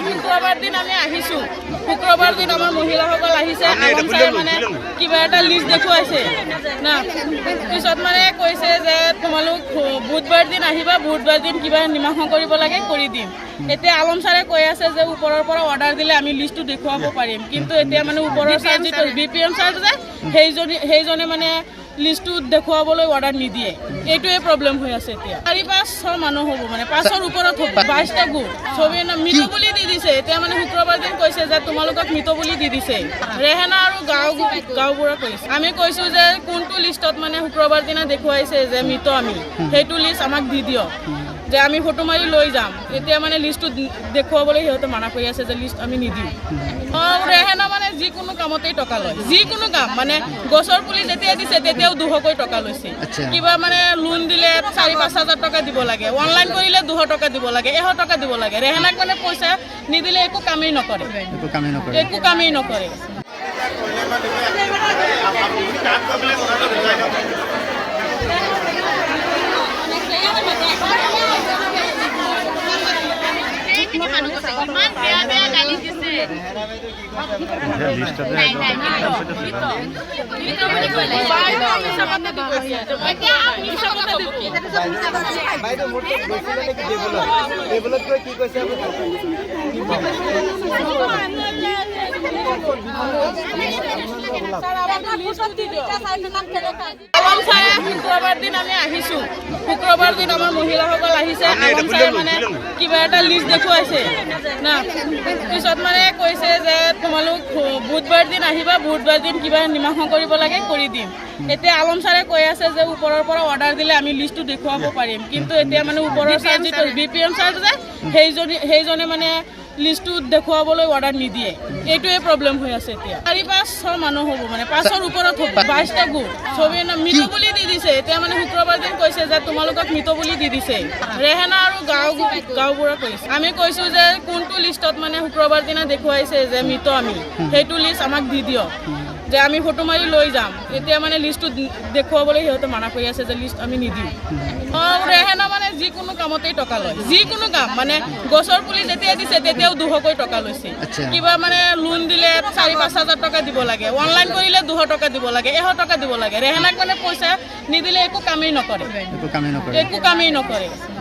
শুক্ৰবাৰ দিন আমি আহিছো। শুক্ৰবাৰ দিন আমাৰ মহিলাসকল আহিছে, মানে কিবা এটা লিষ্ট দেখুৱাইছে না, পিছত মানে কৈছে যে তোমালোক বুধবাৰ দিন আহিবা, বুধবাৰ দিন কিবা নিমাসন কৰিব লাগে কৰি দিম। এতিয়া আলম ছাৰে কৈ আছে যে ওপৰৰ পৰা অৰ্ডাৰ দিলে আমি লিষ্টটো দেখুৱাব পাৰিম, কিন্তু এতিয়া মানে ওপৰৰ ছাৰ যিটো BPM ছাৰ যে সেইজনে মানে লিষ্টটো দেখুৱাবলৈ অৰ্ডাৰ নিদিয়ে। এইটোৱে প্ৰব্লেম হৈ আছে। এতিয়া 4-500 মানুহ হ'ব, মানে 500ৰ ওপৰত হ'ব, 22টা গোট চবেই মৃত বুলি দি দিছে। এতিয়া মানে শুক্ৰবাৰ দিন কৈছে যে তোমালোকক মৃত বুলি দি দিছে। ৰেহেনা আৰু গাঁওবোৰে কৈছে। আমি কৈছোঁ যে কোনটো লিষ্টত মানে শুক্ৰবাৰ দিনা দেখুৱাইছে যে মৃত আমি, সেইটো লিষ্ট আমাক দি দিয়ক, যে আমি ফটো মাৰি লৈ যাম। এতিয়া মানে লিষ্টটো দেখুৱাবলৈ সিহঁতে মানা কৰি আছে যে লিষ্ট আমি নিদিওঁ। ৰেহেনা মানে যিকোনো কামতেই টকা লয়, যিকোনো কাম মানে গছৰ পুলি যেতিয়া দিছে তেতিয়াও 200কৈ টকা লৈছে। কিবা মানে লোন দিলে 4-5 হাজাৰ টকা দিব লাগে, অনলাইন কৰিলে 200 টকা দিব লাগে, 100 টকা দিব লাগে। ৰেহেনাক মানে পইচা নিদিলে একো কামেই নকৰে, একো কামেই নকৰে। শুক্ৰবাৰ দিন আমি আহিছো। শুক্ৰবাৰ দিন আমাৰ মহিলাসকল আহিছে, মানে কিবা এটা লিষ্ট দেখুৱাইছে না, পিছত মানে কৈছে যে তোমালোক বুধবাৰ দিন আহিবা, বুধবাৰ দিন কিবা নিমাসন কৰিব লাগে কৰি দিম। এতিয়া আলম ছাৰে কৈ আছে যে ওপৰৰ পৰা অৰ্ডাৰ দিলে আমি লিষ্টটো দেখুৱাব পাৰিম, কিন্তু এতিয়া মানে ওপৰৰ ছাৰ যিটো BPM ছাৰ যে সেইজনে মানে লিষ্টটো দেখুৱাবলৈ অৰ্ডাৰ নিদিয়ে। এইটোৱে প্ৰব্লেম হৈ আছে। এতিয়া 4-500 মানুহ হ'ব, মানে 500ৰ ওপৰত হ'ব, 22টা গোট চবেই মৃত বুলি দি দিছে। এতিয়া মানে শুক্ৰবাৰ দিন কৈছে যে তোমালোকক মৃত বুলি দি দিছে। ৰেহেনা আৰু গাঁওবোৰে কৈছে। আমি কৈছোঁ যে কোনটো লিষ্টত মানে শুক্ৰবাৰ দিনা দেখুৱাইছে যে মৃত আমি, সেইটো লিষ্ট আমাক দি দিয়ক, যে আমি ফটো মাৰি লৈ যাম। এতিয়া মানে লিষ্টটো দেখুৱাবলৈ সিহঁতে মানা কৰি আছে যে লিষ্ট আমি নিদিওঁ। ৰেহেনা মানে যিকোনো কামতেই টকা লয়, যিকোনো কাম মানে গছৰ পুলি যেতিয়া দিছে তেতিয়াও 200কৈ টকা লৈছে। কিবা মানে লোন দিলে 4-5 হাজাৰ টকা দিব লাগে, অনলাইন কৰিলে 200 টকা দিব লাগে, 100 টকা দিব লাগে। ৰেহেনাক মানে পইচা নিদিলে একো কামেই নকৰে, একো কামেই নকৰে।